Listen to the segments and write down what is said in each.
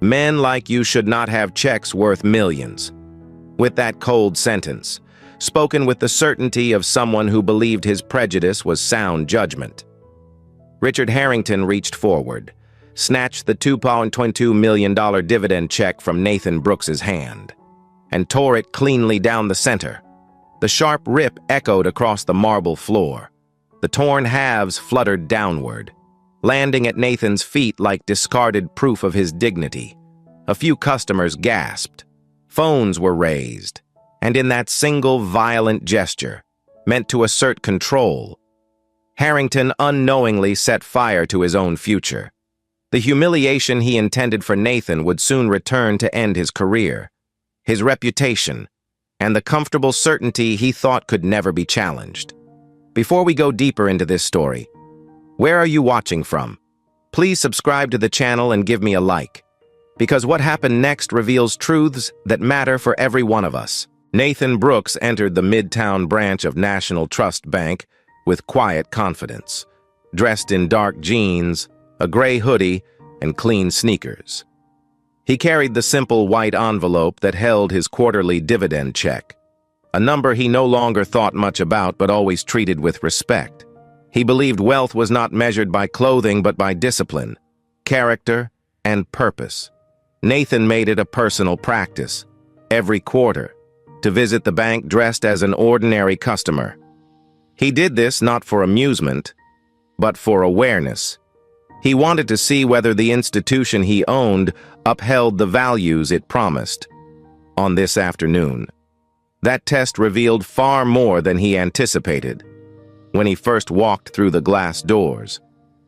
Men like you should not have checks worth millions. With that cold sentence, spoken with the certainty of someone who believed his prejudice was sound judgment. Richard Harrington reached forward, snatched the $2.22 million dividend check from Nathan Brooks's hand, and tore it cleanly down the center. The sharp rip echoed across the marble floor. The torn halves fluttered downward, landing at Nathan's feet like discarded proof of his dignity. A few customers gasped. Phones were raised, and in that single violent gesture, meant to assert control, Harrington unknowingly set fire to his own future. The humiliation he intended for Nathan would soon return to end his career, his reputation, and the comfortable certainty he thought could never be challenged. Before we go deeper into this story, where are you watching from? Please subscribe to the channel and give me a like, because what happened next reveals truths that matter for every one of us. Nathan Brooks entered the Midtown branch of National Trust Bank with quiet confidence, dressed in dark jeans, a gray hoodie, and clean sneakers. He carried the simple white envelope that held his quarterly dividend check, a number he no longer thought much about but always treated with respect. He believed wealth was not measured by clothing but by discipline, character, and purpose. Nathan made it a personal practice, every quarter, to visit the bank dressed as an ordinary customer. He did this not for amusement, but for awareness. He wanted to see whether the institution he owned upheld the values it promised. On this afternoon, that test revealed far more than he anticipated. When he first walked through the glass doors,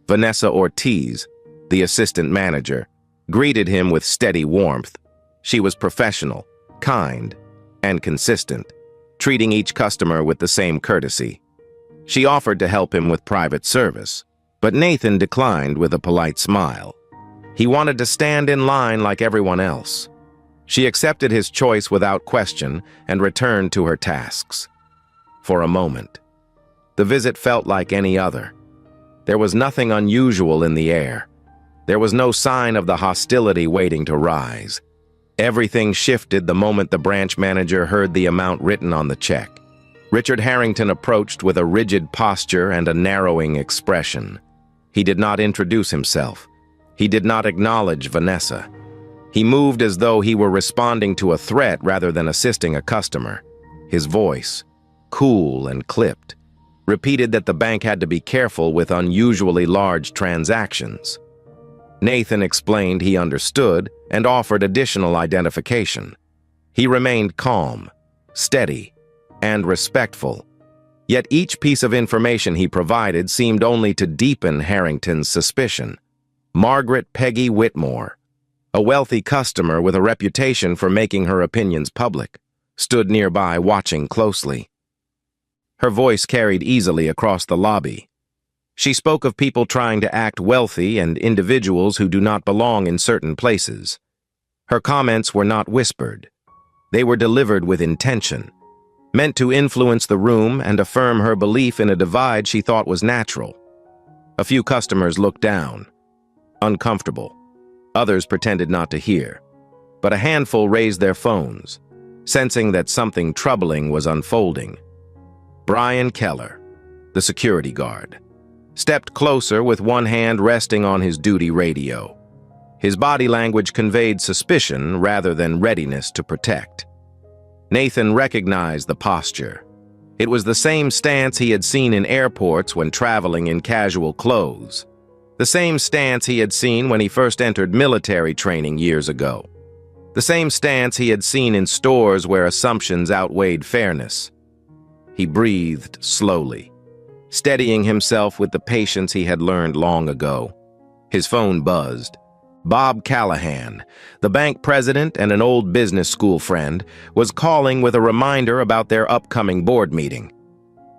Vanessa Ortiz, the assistant manager, greeted him with steady warmth. She was professional, kind, and consistent, treating each customer with the same courtesy. She offered to help him with private service, but Nathan declined with a polite smile. He wanted to stand in line like everyone else. She accepted his choice without question and returned to her tasks. For a moment, the visit felt like any other. There was nothing unusual in the air. There was no sign of the hostility waiting to rise. Everything shifted the moment the branch manager heard the amount written on the check. Richard Harrington approached with a rigid posture and a narrowing expression. He did not introduce himself. He did not acknowledge Vanessa. He moved as though he were responding to a threat rather than assisting a customer. His voice, cool and clipped, repeated that the bank had to be careful with unusually large transactions. Nathan explained he understood and offered additional identification. He remained calm, steady, and respectful. Yet each piece of information he provided seemed only to deepen Harrington's suspicion. Margaret Peggy Whitmore, a wealthy customer with a reputation for making her opinions public, stood nearby watching closely. Her voice carried easily across the lobby. She spoke of people trying to act wealthy and individuals who do not belong in certain places. Her comments were not whispered. They were delivered with intention, meant to influence the room and affirm her belief in a divide she thought was natural. A few customers looked down, uncomfortable. Others pretended not to hear, but a handful raised their phones, sensing that something troubling was unfolding. Brian Keller, the security guard, stepped closer with one hand resting on his duty radio. His body language conveyed suspicion rather than readiness to protect. Nathan recognized the posture. It was the same stance he had seen in airports when traveling in casual clothes. The same stance he had seen when he first entered military training years ago. The same stance he had seen in stores where assumptions outweighed fairness. He breathed slowly, steadying himself with the patience he had learned long ago. His phone buzzed. Bob Callahan, the bank president and an old business school friend, was calling with a reminder about their upcoming board meeting.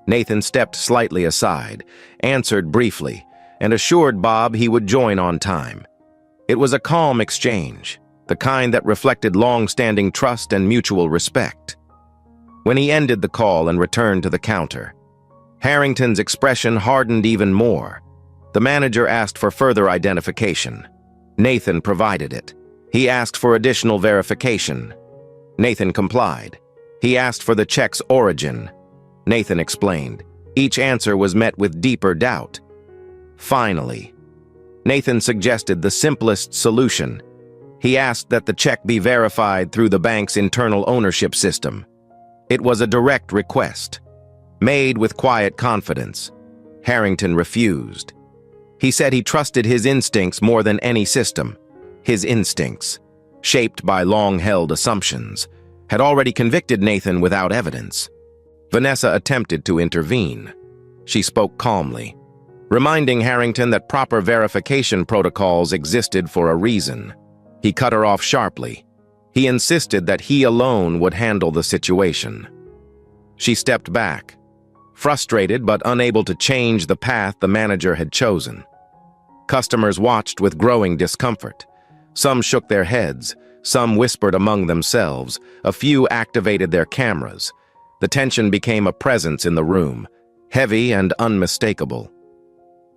Nathan stepped slightly aside, answered briefly, and assured Bob he would join on time. It was a calm exchange, the kind that reflected long-standing trust and mutual respect. When he ended the call and returned to the counter, Harrington's expression hardened even more. The manager asked for further identification. Nathan provided it. He asked for additional verification. Nathan complied. He asked for the check's origin. Nathan explained. Each answer was met with deeper doubt. Finally, Nathan suggested the simplest solution. He asked that the check be verified through the bank's internal ownership system. It was a direct request, made with quiet confidence. Harrington refused. He said he trusted his instincts more than any system. His instincts, shaped by long-held assumptions, had already convicted Nathan without evidence. Vanessa attempted to intervene. She spoke calmly, reminding Harrington that proper verification protocols existed for a reason. He cut her off sharply. He insisted that he alone would handle the situation. She stepped back, frustrated but unable to change the path the manager had chosen. Customers watched with growing discomfort. Some shook their heads, some whispered among themselves, a few activated their cameras. The tension became a presence in the room, heavy and unmistakable.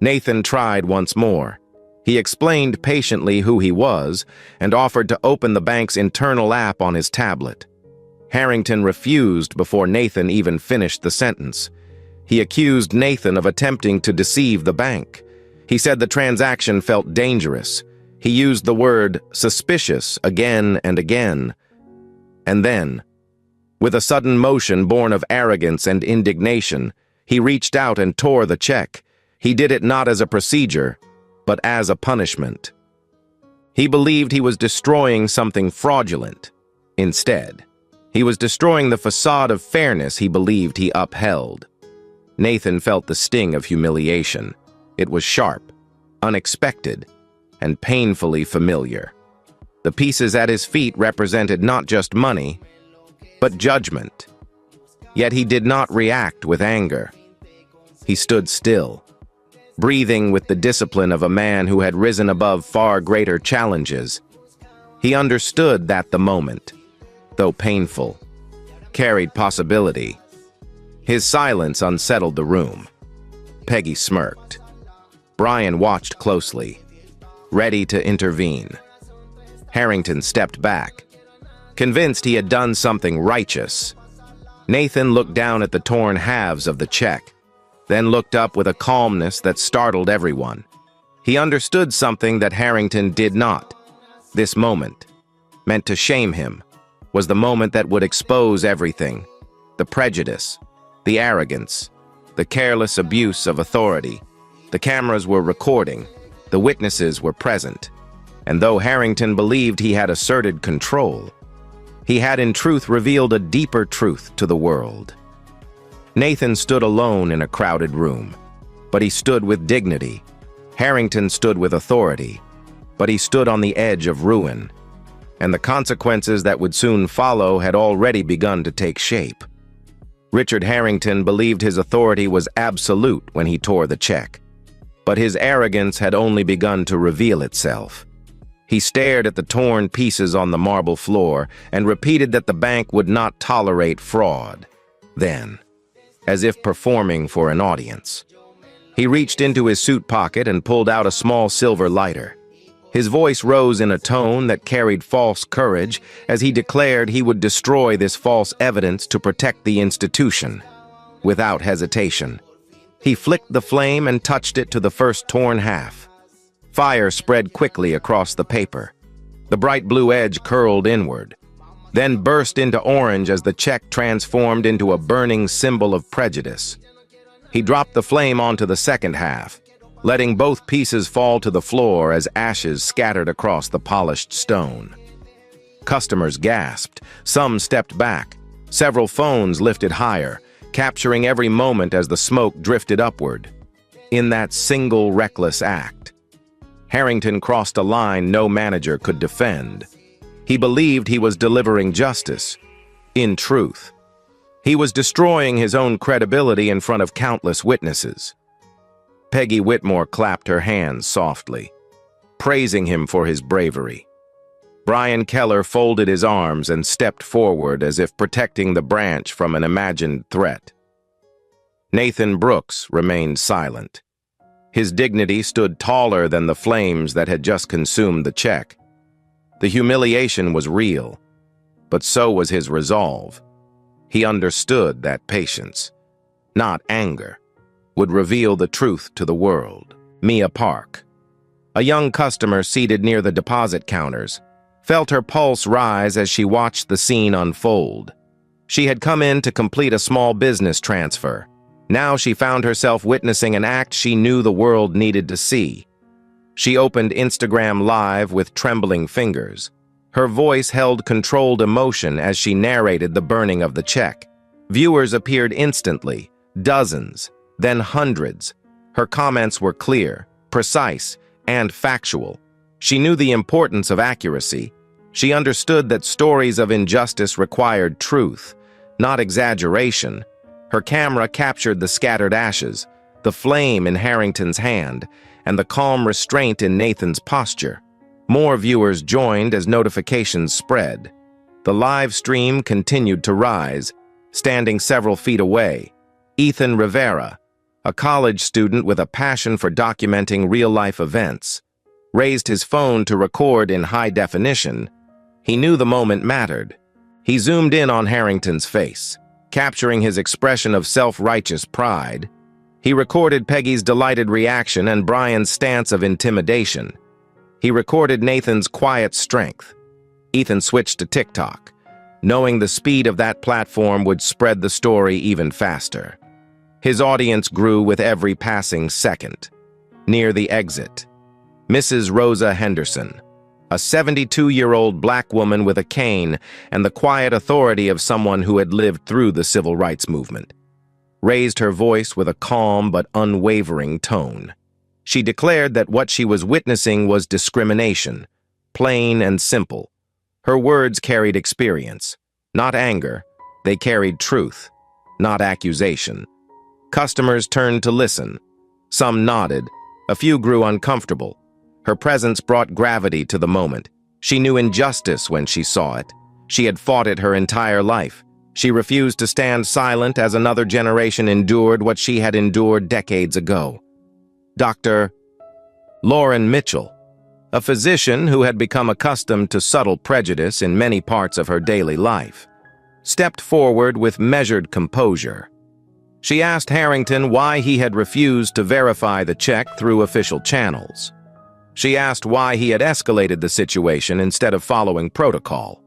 Nathan tried once more. He explained patiently who he was and offered to open the bank's internal app on his tablet. Harrington refused before Nathan even finished the sentence. He accused Nathan of attempting to deceive the bank. He said the transaction felt dangerous. He used the word suspicious again and again. And then, with a sudden motion born of arrogance and indignation, he reached out and tore the check. He did it not as a procedure, but as a punishment. He believed he was destroying something fraudulent. Instead, he was destroying the facade of fairness he believed he upheld. Nathan felt the sting of humiliation. It was sharp, unexpected, and painfully familiar. The pieces at his feet represented not just money, but judgment. Yet he did not react with anger. He stood still, breathing with the discipline of a man who had risen above far greater challenges. He understood that the moment, though painful, carried possibility. His silence unsettled the room. Peggy smirked. Brian watched closely, ready to intervene. Harrington stepped back, convinced he had done something righteous. Nathan looked down at the torn halves of the check, then looked up with a calmness that startled everyone. He understood something that Harrington did not. This moment, meant to shame him, was the moment that would expose everything: the prejudice, the arrogance, the careless abuse of authority. The cameras were recording, the witnesses were present, and though Harrington believed he had asserted control, he had in truth revealed a deeper truth to the world. Nathan stood alone in a crowded room, but he stood with dignity. Harrington stood with authority, but he stood on the edge of ruin, and the consequences that would soon follow had already begun to take shape. Richard Harrington believed his authority was absolute when he tore the check, but his arrogance had only begun to reveal itself. He stared at the torn pieces on the marble floor and repeated that the bank would not tolerate fraud. Then, as if performing for an audience, he reached into his suit pocket and pulled out a small silver lighter. His voice rose in a tone that carried false courage as he declared he would destroy this false evidence to protect the institution. Without hesitation, he flicked the flame and touched it to the first torn half. Fire spread quickly across the paper. The bright blue edge curled inward, then burst into orange as the check transformed into a burning symbol of prejudice. He dropped the flame onto the second half, letting both pieces fall to the floor as ashes scattered across the polished stone. Customers gasped. Some stepped back. Several phones lifted higher, capturing every moment as the smoke drifted upward. In that single reckless act, Harrington crossed a line no manager could defend. He believed he was delivering justice. In truth, he was destroying his own credibility in front of countless witnesses. Peggy Whitmore clapped her hands softly, praising him for his bravery. Brian Keller folded his arms and stepped forward as if protecting the branch from an imagined threat. Nathan Brooks remained silent. His dignity stood taller than the flames that had just consumed the check. The humiliation was real, but so was his resolve. He understood that patience, not anger, would reveal the truth to the world. Mia Park, a young customer seated near the deposit counters, felt her pulse rise as she watched the scene unfold. She had come in to complete a small business transfer. Now she found herself witnessing an act she knew the world needed to see. She opened Instagram Live with trembling fingers. Her voice held controlled emotion as she narrated the burning of the check. Viewers appeared instantly, dozens, then hundreds. Her comments were clear, precise, and factual. She knew the importance of accuracy. She understood that stories of injustice required truth, not exaggeration. Her camera captured the scattered ashes, the flame in Harrington's hand, and the calm restraint in Nathan's posture. More viewers joined as notifications spread. The live stream continued to rise, standing several feet away. Ethan Rivera, a college student with a passion for documenting real-life events, raised his phone to record in high definition. He knew the moment mattered. He zoomed in on Harrington's face, capturing his expression of self-righteous pride. He recorded Peggy's delighted reaction and Brian's stance of intimidation. He recorded Nathan's quiet strength. Ethan switched to TikTok, knowing the speed of that platform would spread the story even faster. His audience grew with every passing second. Near the exit, Mrs. Rosa Henderson, a 72-year-old black woman with a cane and the quiet authority of someone who had lived through the civil rights movement, raised her voice with a calm but unwavering tone. She declared that what she was witnessing was discrimination, plain and simple. Her words carried experience, not anger. They carried truth, not accusation. Customers turned to listen. Some nodded. A few grew uncomfortable. Her presence brought gravity to the moment. She knew injustice when she saw it. She had fought it her entire life. She refused to stand silent as another generation endured what she had endured decades ago. Dr. Lauren Mitchell, a physician who had become accustomed to subtle prejudice in many parts of her daily life, stepped forward with measured composure. She asked Harrington why he had refused to verify the check through official channels. She asked why he had escalated the situation instead of following protocol.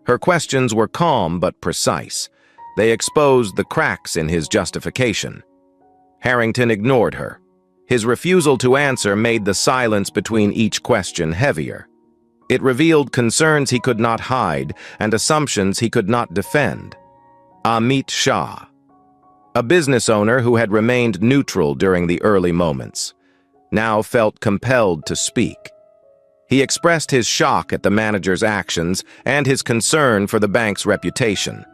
Her questions were calm but precise. They exposed the cracks in his justification. Harrington ignored her. His refusal to answer made the silence between each question heavier. It revealed concerns he could not hide and assumptions he could not defend. Amit Shah, a business owner who had remained neutral during the early moments, now felt compelled to speak. He expressed his shock at the manager's actions and his concern for the bank's reputation.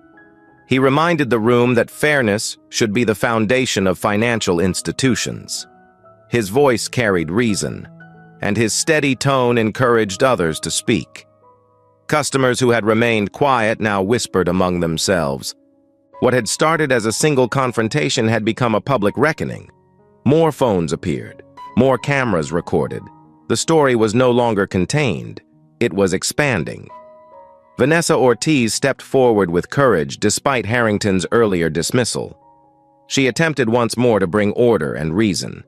He reminded the room that fairness should be the foundation of financial institutions. His voice carried reason, and his steady tone encouraged others to speak. Customers who had remained quiet now whispered among themselves. What had started as a single confrontation had become a public reckoning. More phones appeared. More cameras recorded. The story was no longer contained. It was expanding. Vanessa Ortiz stepped forward with courage despite Harrington's earlier dismissal. She attempted once more to bring order and reason.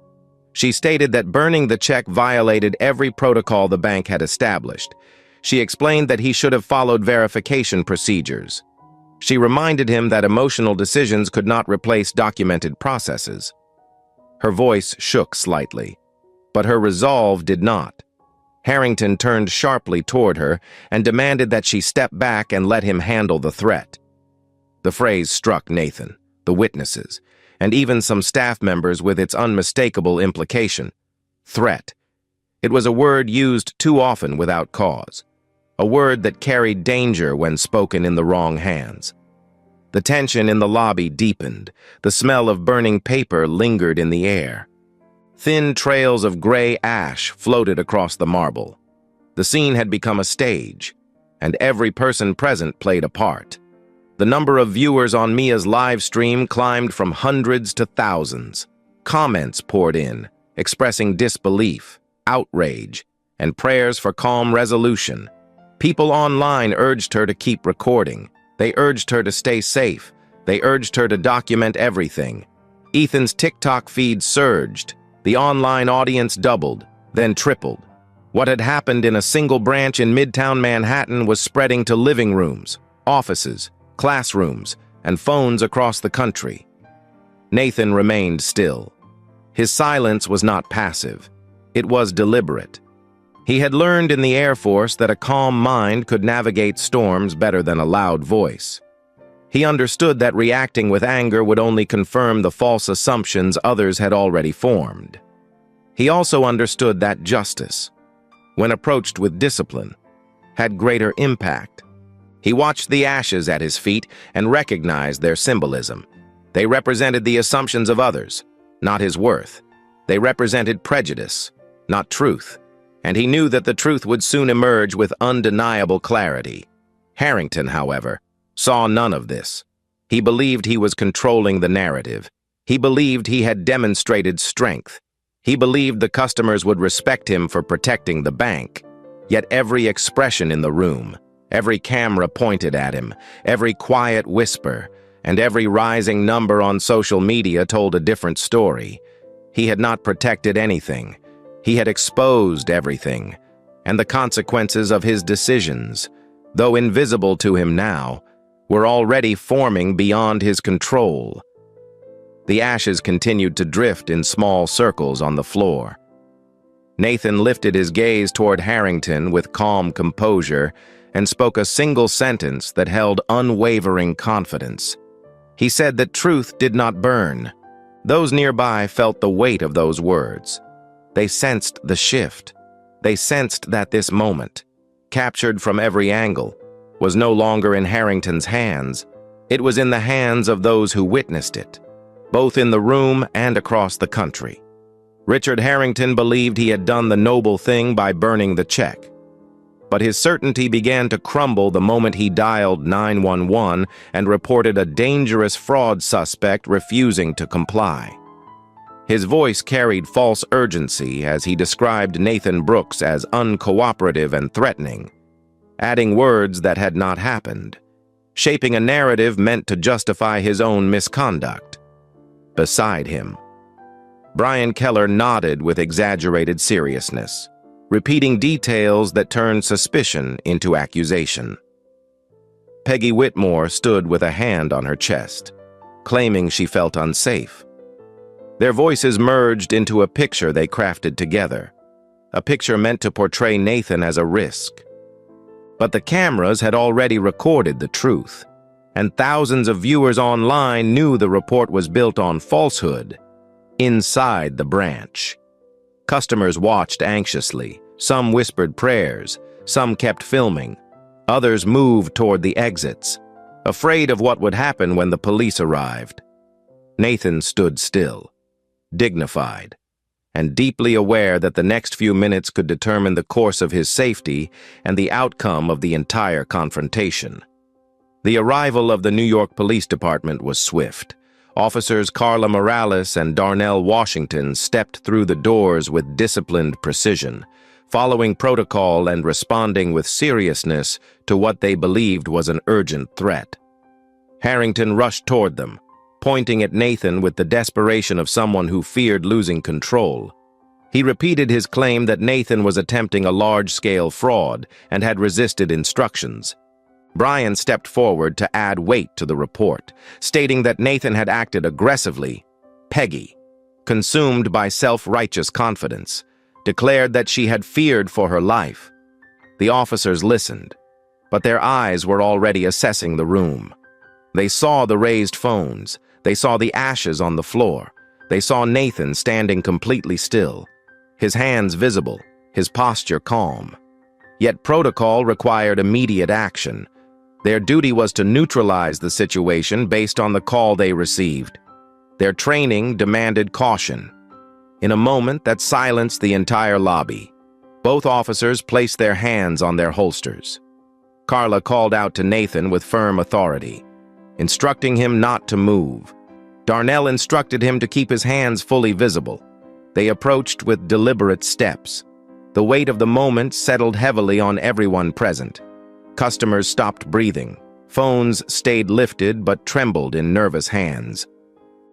She stated that burning the check violated every protocol the bank had established. She explained that he should have followed verification procedures. She reminded him that emotional decisions could not replace documented processes. Her voice shook slightly, but her resolve did not. Harrington turned sharply toward her and demanded that she step back and let him handle the threat. The phrase struck Nathan, the witnesses, and even some staff members with its unmistakable implication. Threat. It was a word used too often without cause, a word that carried danger when spoken in the wrong hands. The tension in the lobby deepened. The smell of burning paper lingered in the air. Thin trails of gray ash floated across the marble. The scene had become a stage, and every person present played a part. The number of viewers on Mia's live stream climbed from hundreds to thousands. Comments poured in, expressing disbelief, outrage, and prayers for calm resolution. People online urged her to keep recording. They urged her to stay safe. They urged her to document everything. Ethan's TikTok feed surged. The online audience doubled, then tripled. What had happened in a single branch in Midtown Manhattan was spreading to living rooms, offices, classrooms, and phones across the country. Nathan remained still. His silence was not passive. It was deliberate. He had learned in the Air Force that a calm mind could navigate storms better than a loud voice. He understood that reacting with anger would only confirm the false assumptions others had already formed. He also understood that justice, when approached with discipline, had greater impact. He watched the ashes at his feet and recognized their symbolism. They represented the assumptions of others, not his worth. They represented prejudice, not truth. And he knew that the truth would soon emerge with undeniable clarity. Harrington, however, saw none of this. He believed he was controlling the narrative. He believed he had demonstrated strength. He believed the customers would respect him for protecting the bank. Yet every expression in the room, every camera pointed at him, every quiet whisper, and every rising number on social media told a different story. He had not protected anything. He had exposed everything, and the consequences of his decisions, though invisible to him now, were already forming beyond his control. The ashes continued to drift in small circles on the floor. Nathan lifted his gaze toward Harrington with calm composure and spoke a single sentence that held unwavering confidence. He said that truth did not burn. Those nearby felt the weight of those words. They sensed the shift. They sensed that this moment, captured from every angle, was no longer in Harrington's hands. It was in the hands of those who witnessed it, both in the room and across the country. Richard Harrington believed he had done the noble thing by burning the check. But his certainty began to crumble the moment he dialed 911 and reported a dangerous fraud suspect refusing to comply. His voice carried false urgency as he described Nathan Brooks as uncooperative and threatening, adding words that had not happened, shaping a narrative meant to justify his own misconduct. Beside him, Brian Keller nodded with exaggerated seriousness, repeating details that turned suspicion into accusation. Peggy Whitmore stood with a hand on her chest, claiming she felt unsafe. Their voices merged into a picture they crafted together, a picture meant to portray Nathan as a risk. But the cameras had already recorded the truth, and thousands of viewers online knew the report was built on falsehood. Inside the branch, customers watched anxiously. Some whispered prayers, some kept filming, others moved toward the exits, afraid of what would happen when the police arrived. Nathan stood still, dignified, and deeply aware that the next few minutes could determine the course of his safety and the outcome of the entire confrontation. The arrival of the New York Police Department was swift. Officers Carla Morales and Darnell Washington stepped through the doors with disciplined precision, following protocol and responding with seriousness to what they believed was an urgent threat. Harrington rushed toward them, pointing at Nathan with the desperation of someone who feared losing control. He repeated his claim that Nathan was attempting a large-scale fraud and had resisted instructions. Brian stepped forward to add weight to the report, stating that Nathan had acted aggressively. Peggy, consumed by self-righteous confidence, declared that she had feared for her life. The officers listened, but their eyes were already assessing the room. They saw the raised phones. They saw the ashes on the floor. They saw Nathan standing completely still, his hands visible, his posture calm. Yet protocol required immediate action. Their duty was to neutralize the situation based on the call they received. Their training demanded caution. In a moment that silenced the entire lobby, both officers placed their hands on their holsters. Carla called out to Nathan with firm authority, instructing him not to move. Darnell instructed him to keep his hands fully visible. They approached with deliberate steps, The weight of the moment settled heavily on everyone present. Customers stopped breathing. Phones stayed lifted but trembled in nervous hands.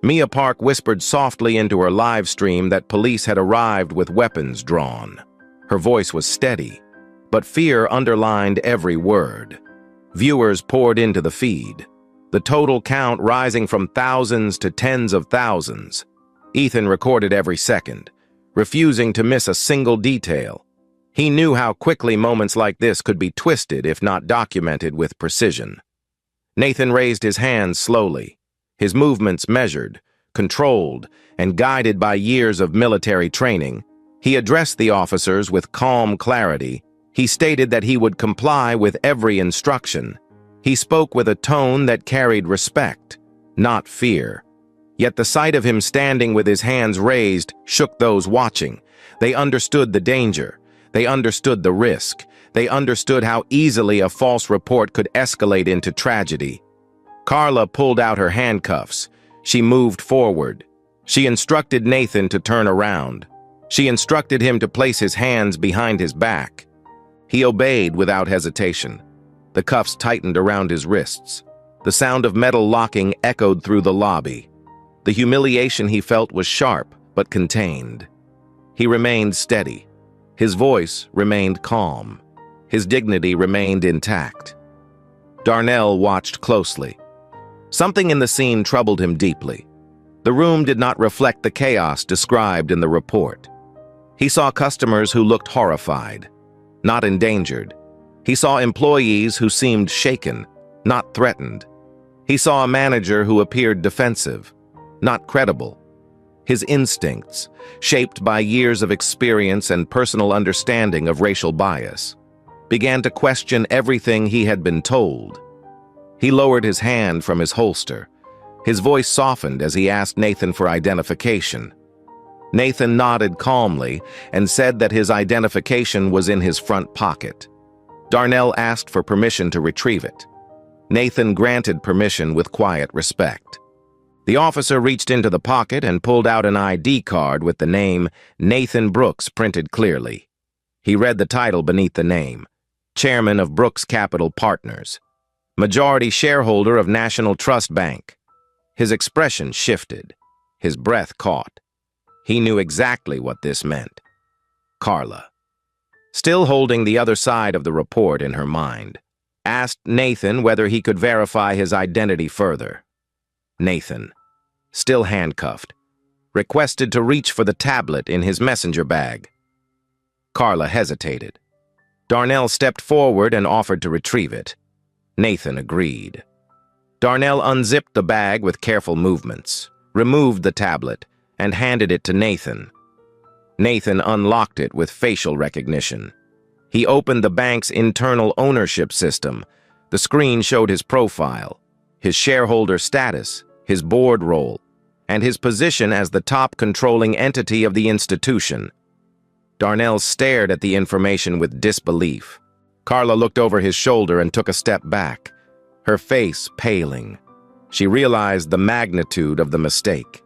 Mia Park whispered softly into her live stream that police had arrived with weapons drawn. Her voice was steady, but fear underlined every word. Viewers poured into the feed, the total count rising from thousands to tens of thousands. Ethan recorded every second, refusing to miss a single detail. He knew how quickly moments like this could be twisted if not documented with precision. Nathan raised his hands slowly, his movements measured, controlled, and guided by years of military training. He addressed the officers with calm clarity. He stated that he would comply with every instruction. He spoke with a tone that carried respect, not fear. Yet the sight of him standing with his hands raised shook those watching. They understood the danger. They understood the risk. They understood how easily a false report could escalate into tragedy. Carla pulled out her handcuffs. She moved forward. She instructed Nathan to turn around. She instructed him to place his hands behind his back. He obeyed without hesitation. The cuffs tightened around his wrists. The sound of metal locking echoed through the lobby. The humiliation he felt was sharp but contained. He remained steady. His voice remained calm. His dignity remained intact. Darnell watched closely. Something in the scene troubled him deeply. The room did not reflect the chaos described in the report. He saw customers who looked horrified, not endangered. He saw employees who seemed shaken, not threatened. He saw a manager who appeared defensive, not credible. His instincts, shaped by years of experience and personal understanding of racial bias, began to question everything he had been told. He lowered his hand from his holster. His voice softened as he asked Nathan for identification. Nathan nodded calmly and said that his identification was in his front pocket. Darnell asked for permission to retrieve it. Nathan granted permission with quiet respect. The officer reached into the pocket and pulled out an ID card with the name Nathan Brooks printed clearly. He read the title beneath the name: Chairman of Brooks Capital Partners, majority shareholder of National Trust Bank. His expression shifted. His breath caught. He knew exactly what this meant. Carla, still holding the other side of the report in her mind, asked Nathan whether he could verify his identity further. Nathan, still handcuffed, requested to reach for the tablet in his messenger bag. Carla hesitated. Darnell stepped forward and offered to retrieve it. Nathan agreed. Darnell unzipped the bag with careful movements, removed the tablet, and handed it to Nathan. Nathan unlocked it with facial recognition. He opened the bank's internal ownership system. The screen showed his profile, his shareholder status, his board role, and his position as the top controlling entity of the institution. Darnell stared at the information with disbelief. Carla looked over his shoulder and took a step back, her face paling. She realized the magnitude of the mistake.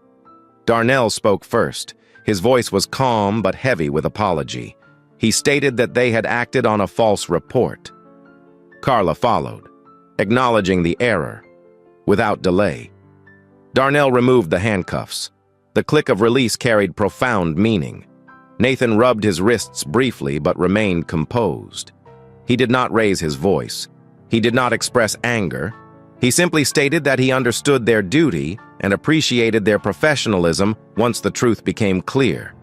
Darnell spoke first. His voice was calm but heavy with apology. He stated that they had acted on a false report. Carla followed, acknowledging the error. Without delay, Darnell removed the handcuffs. The click of release carried profound meaning. Nathan rubbed his wrists briefly but remained composed. He did not raise his voice. He did not express anger. He simply stated that he understood their duty and appreciated their professionalism once the truth became clear.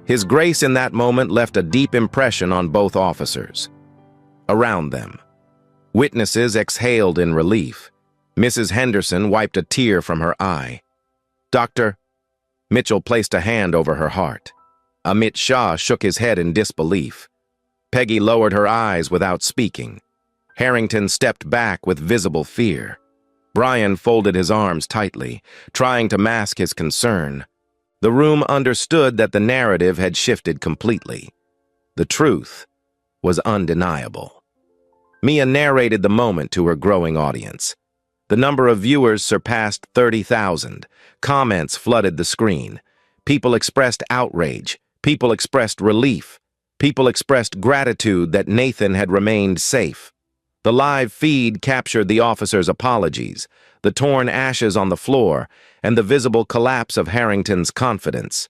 His grace in that moment left a deep impression on both officers. Around them, witnesses exhaled in relief. Mrs. Henderson wiped a tear from her eye. Dr. Mitchell placed a hand over her heart. Amit Shah shook his head in disbelief. Peggy lowered her eyes without speaking. Harrington stepped back with visible fear. Brian folded his arms tightly, trying to mask his concern. The room understood that the narrative had shifted completely. The truth was undeniable. Mia narrated the moment to her growing audience. The number of viewers surpassed 30,000. Comments flooded the screen. People expressed outrage. People expressed relief. People expressed gratitude that Nathan had remained safe. The live feed captured the officer's apologies, the torn ashes on the floor, and the visible collapse of Harrington's confidence.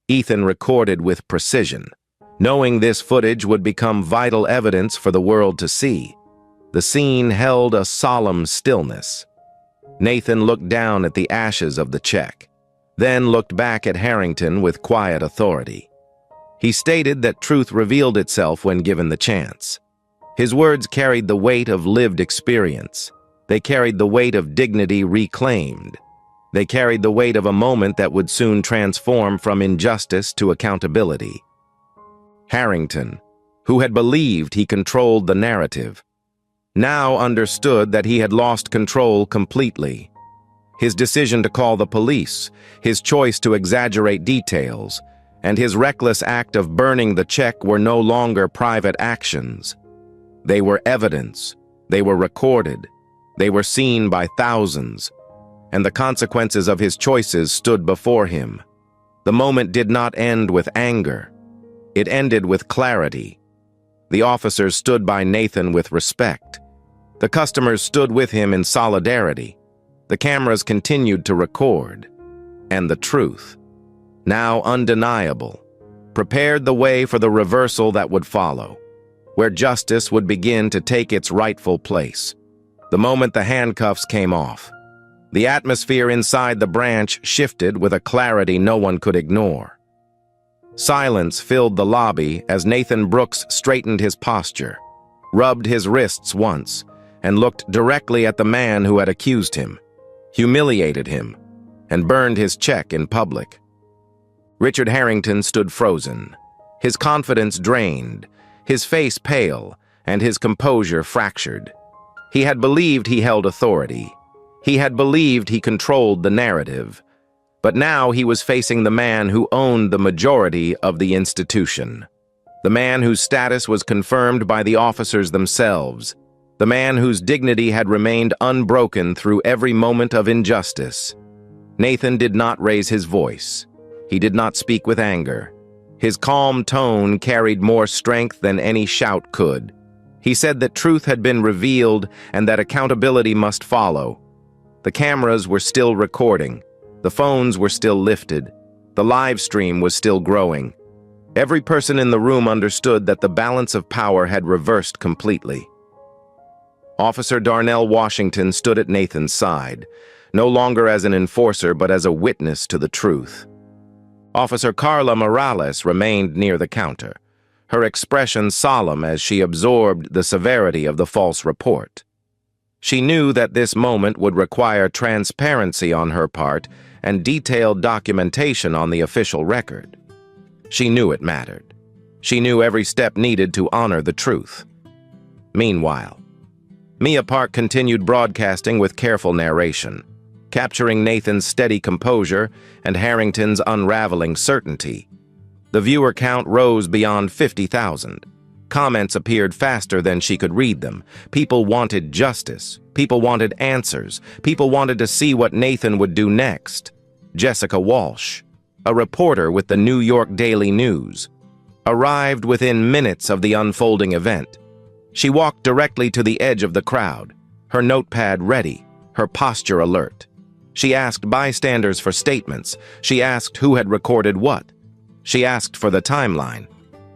Ethan recorded with precision, knowing this footage would become vital evidence for the world to see. The scene held a solemn stillness. Nathan looked down at the ashes of the check, then looked back at Harrington with quiet authority. He stated that truth revealed itself when given the chance. His words carried the weight of lived experience. They carried the weight of dignity reclaimed. They carried the weight of a moment that would soon transform from injustice to accountability. Harrington, who had believed he controlled the narrative, now understood that he had lost control completely. His decision to call the police, his choice to exaggerate details, and his reckless act of burning the check were no longer private actions. They were evidence. They were recorded. They were seen by thousands. And the consequences of his choices stood before him. The moment did not end with anger. It ended with clarity. The officers stood by Nathan with respect. The customers stood with him in solidarity. The cameras continued to record. And the truth, now undeniable, prepared the way for the reversal that would follow, where justice would begin to take its rightful place. The moment the handcuffs came off, the atmosphere inside the branch shifted with a clarity no one could ignore. Silence filled the lobby as Nathan Brooks straightened his posture, rubbed his wrists once, and looked directly at the man who had accused him, humiliated him, and burned his check in public. Richard Harrington stood frozen, his confidence drained, his face pale, and his composure fractured. He had believed he held authority. He had believed he controlled the narrative. But now he was facing the man who owned the majority of the institution. The man whose status was confirmed by the officers themselves. The man whose dignity had remained unbroken through every moment of injustice. Nathan did not raise his voice. He did not speak with anger. His calm tone carried more strength than any shout could. He said that truth had been revealed and that accountability must follow. The cameras were still recording. The phones were still lifted. The live stream was still growing. Every person in the room understood that the balance of power had reversed completely. Officer Darnell Washington stood at Nathan's side, no longer as an enforcer but as a witness to the truth. Officer Carla Morales remained near the counter, her expression solemn as she absorbed the severity of the false report. She knew that this moment would require transparency on her part and detailed documentation on the official record. She knew it mattered. She knew every step needed to honor the truth. Meanwhile, Mia Park continued broadcasting with careful narration, capturing Nathan's steady composure and Harrington's unraveling certainty. The viewer count rose beyond 50,000. Comments appeared faster than she could read them. People wanted justice. People wanted answers. People wanted to see what Nathan would do next. Jessica Walsh, a reporter with the New York Daily News, arrived within minutes of the unfolding event. She walked directly to the edge of the crowd, her notepad ready, her posture alert. She asked bystanders for statements. She asked who had recorded what. She asked for the timeline.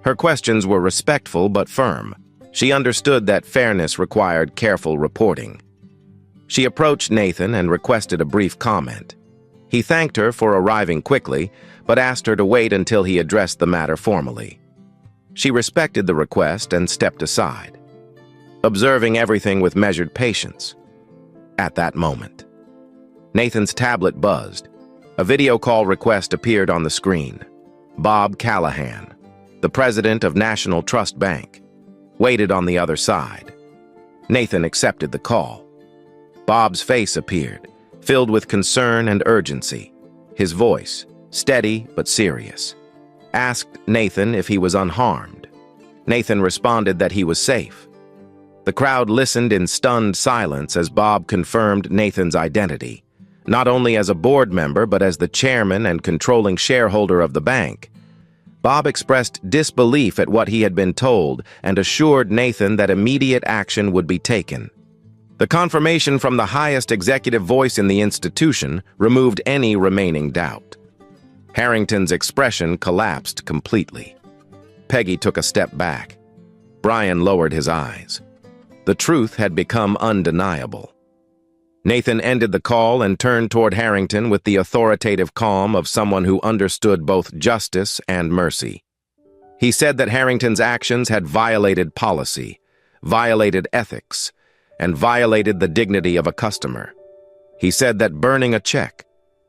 Her questions were respectful but firm. She understood that fairness required careful reporting. She approached Nathan and requested a brief comment. He thanked her for arriving quickly, but asked her to wait until he addressed the matter formally. She respected the request and stepped aside, observing everything with measured patience. At that moment, Nathan's tablet buzzed. A video call request appeared on the screen. Bob Callahan, the president of National Trust Bank, waited on the other side. Nathan accepted the call. Bob's face appeared, filled with concern and urgency. His voice, steady but serious, asked Nathan if he was unharmed. Nathan responded that he was safe. The crowd listened in stunned silence as Bob confirmed Nathan's identity, not only as a board member but as the chairman and controlling shareholder of the bank. Bob expressed disbelief at what he had been told and assured Nathan that immediate action would be taken. The confirmation from the highest executive voice in the institution removed any remaining doubt. Harrington's expression collapsed completely. Peggy took a step back. Brian lowered his eyes. The truth had become undeniable. Nathan ended the call and turned toward Harrington with the authoritative calm of someone who understood both justice and mercy. He said that Harrington's actions had violated policy, violated ethics, and violated the dignity of a customer. He said that burning a check,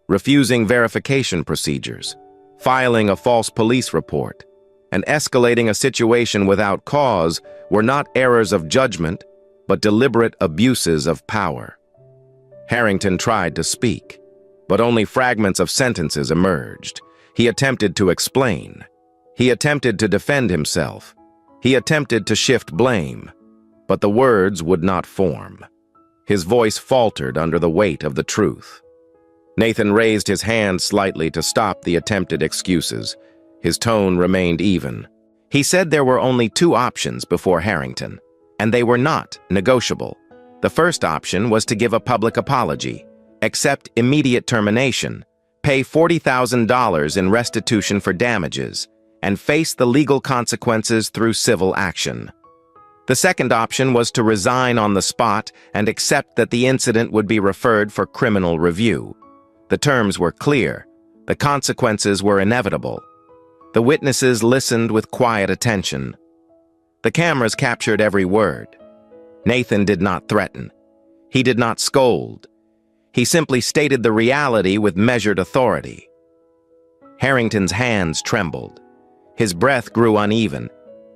refusing verification procedures, filing a false police report, and escalating a situation without cause were not errors of judgment, but deliberate abuses of power. Harrington tried to speak, but only fragments of sentences emerged. He attempted to explain. He attempted to defend himself. He attempted to shift blame, but the words would not form. His voice faltered under the weight of the truth. Nathan raised his hand slightly to stop the attempted excuses. His tone remained even. He said there were only two options before Harrington, and they were not negotiable. The first option was to give a public apology, accept immediate termination, pay $40,000 in restitution for damages, and face the legal consequences through civil action. The second option was to resign on the spot and accept that the incident would be referred for criminal review. The terms were clear. The consequences were inevitable. The witnesses listened with quiet attention. The cameras captured every word. Nathan did not threaten. He did not scold. He simply stated the reality with measured authority. Harrington's hands trembled. His breath grew uneven.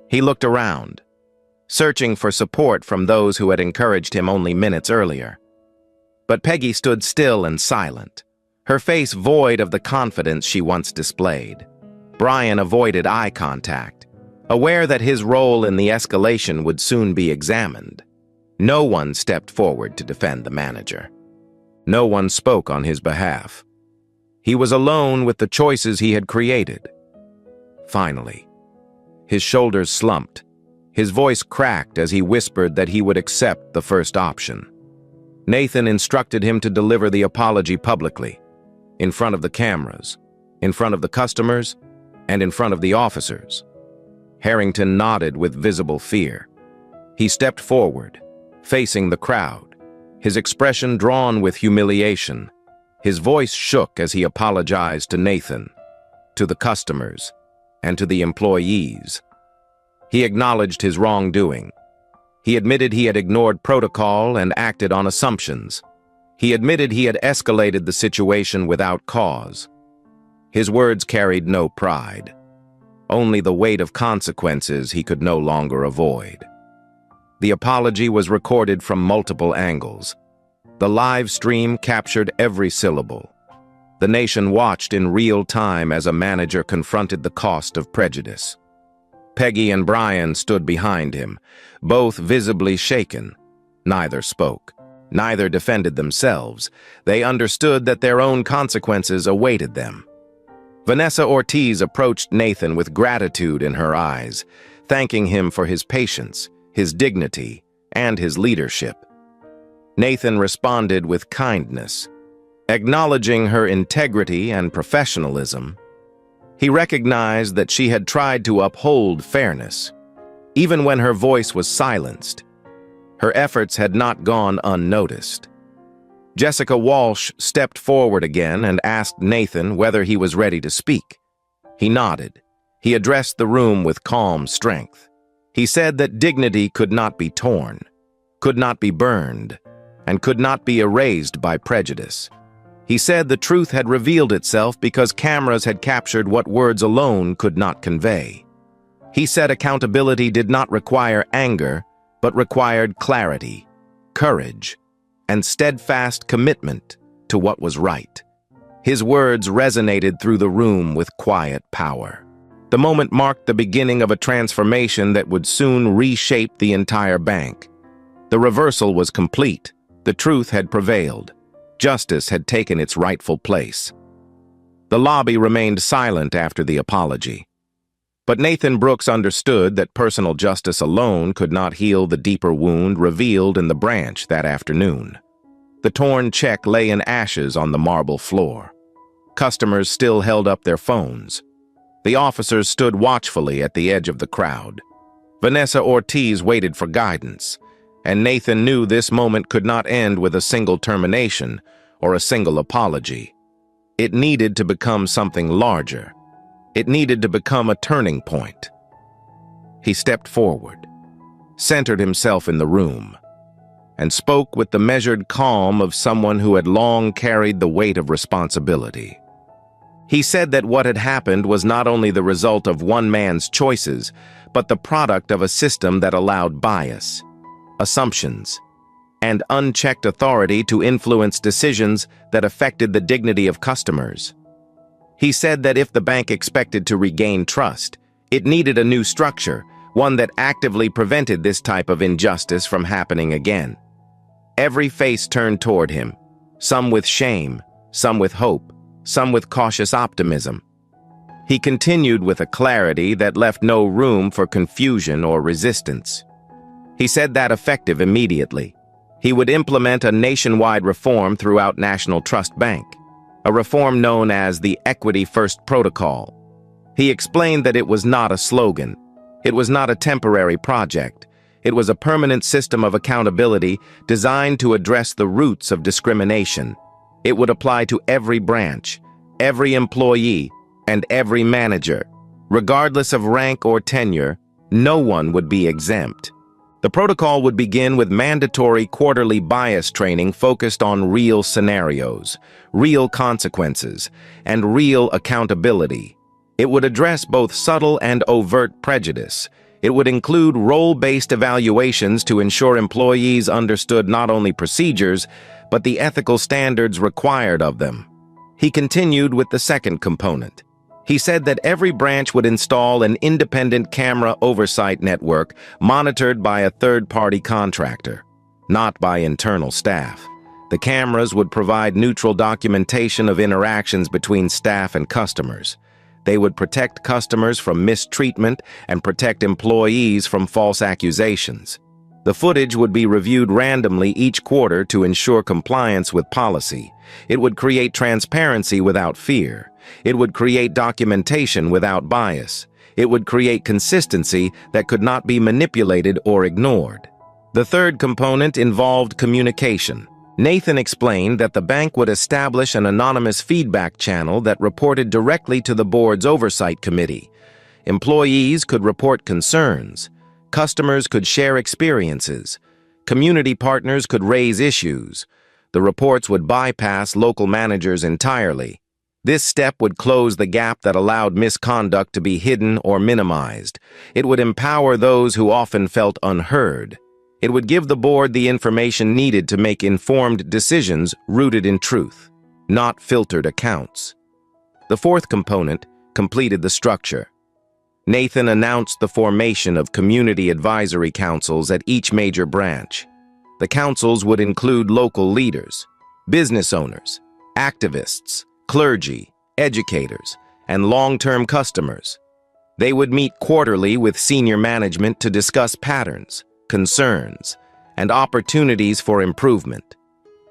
He looked around, searching for support from those who had encouraged him only minutes earlier. But Peggy stood still and silent, her face void of the confidence she once displayed. Brian avoided eye contact, aware that his role in the escalation would soon be examined. No one stepped forward to defend the manager. No one spoke on his behalf. He was alone with the choices he had created. Finally, his shoulders slumped. His voice cracked as he whispered that he would accept the first option. Nathan instructed him to deliver the apology publicly, in front of the cameras, in front of the customers, and in front of the officers. Harrington nodded with visible fear. He stepped forward, facing the crowd, his expression drawn with humiliation. His voice shook as he apologized to Nathan, to the customers, and to the employees. He acknowledged his wrongdoing. He admitted he had ignored protocol and acted on assumptions. He admitted he had escalated the situation without cause. His words carried no pride, only the weight of consequences he could no longer avoid. The apology was recorded from multiple angles. The live stream captured every syllable. The nation watched in real time as a manager confronted the cost of prejudice. Peggy and Brian stood behind him, both visibly shaken. Neither spoke. Neither defended themselves. They understood that their own consequences awaited them. Vanessa Ortiz approached Nathan with gratitude in her eyes, thanking him for his patience, his dignity, and his leadership. Nathan responded with kindness, acknowledging her integrity and professionalism. He recognized that she had tried to uphold fairness, even when her voice was silenced. Her efforts had not gone unnoticed. Jessica Walsh stepped forward again and asked Nathan whether he was ready to speak. He nodded. He addressed the room with calm strength. He said that dignity could not be torn, could not be burned, and could not be erased by prejudice. He said the truth had revealed itself because cameras had captured what words alone could not convey. He said accountability did not require anger, but required clarity, courage, and steadfast commitment to what was right. His words resonated through the room with quiet power. The moment marked the beginning of a transformation that would soon reshape the entire bank. The reversal was complete. The truth had prevailed. Justice had taken its rightful place. The lobby remained silent after the apology. But Nathan Brooks understood that personal justice alone could not heal the deeper wound revealed in the branch that afternoon. The torn check lay in ashes on the marble floor. Customers still held up their phones. The officers stood watchfully at the edge of the crowd. Vanessa Ortiz waited for guidance, and Nathan knew this moment could not end with a single termination or a single apology. It needed to become something larger. It needed to become a turning point. He stepped forward, centered himself in the room, and spoke with the measured calm of someone who had long carried the weight of responsibility. He said that what had happened was not only the result of one man's choices, but the product of a system that allowed bias, assumptions, and unchecked authority to influence decisions that affected the dignity of customers. He said that if the bank expected to regain trust, it needed a new structure, one that actively prevented this type of injustice from happening again. Every face turned toward him, some with shame, some with hope, some with cautious optimism. He continued with a clarity that left no room for confusion or resistance. He said that effective immediately. He would implement a nationwide reform throughout National Trust Bank, a reform known as the Equity First Protocol. He explained that it was not a slogan. It was not a temporary project. It was a permanent system of accountability designed to address the roots of discrimination. It would apply to every branch, every employee, and every manager. Regardless of rank or tenure, no one would be exempt. The protocol would begin with mandatory quarterly bias training focused on real scenarios, real consequences, and real accountability. It would address both subtle and overt prejudice. It would include role-based evaluations to ensure employees understood not only procedures, but the ethical standards required of them. He continued with the second component. He said that every branch would install an independent camera oversight network monitored by a third-party contractor, not by internal staff. The cameras would provide neutral documentation of interactions between staff and customers. They would protect customers from mistreatment and protect employees from false accusations. The footage would be reviewed randomly each quarter to ensure compliance with policy. It would create transparency without fear. It would create documentation without bias. It would create consistency that could not be manipulated or ignored. The third component involved communication. Nathan explained that the bank would establish an anonymous feedback channel that reported directly to the board's oversight committee. Employees could report concerns. Customers could share experiences. Community partners could raise issues. The reports would bypass local managers entirely. This step would close the gap that allowed misconduct to be hidden or minimized. It would empower those who often felt unheard. It would give the board the information needed to make informed decisions rooted in truth, not filtered accounts. The fourth component completed the structure. Nathan announced the formation of community advisory councils at each major branch. The councils would include local leaders, business owners, activists, clergy, educators, and long-term customers. They would meet quarterly with senior management to discuss patterns, concerns, and opportunities for improvement.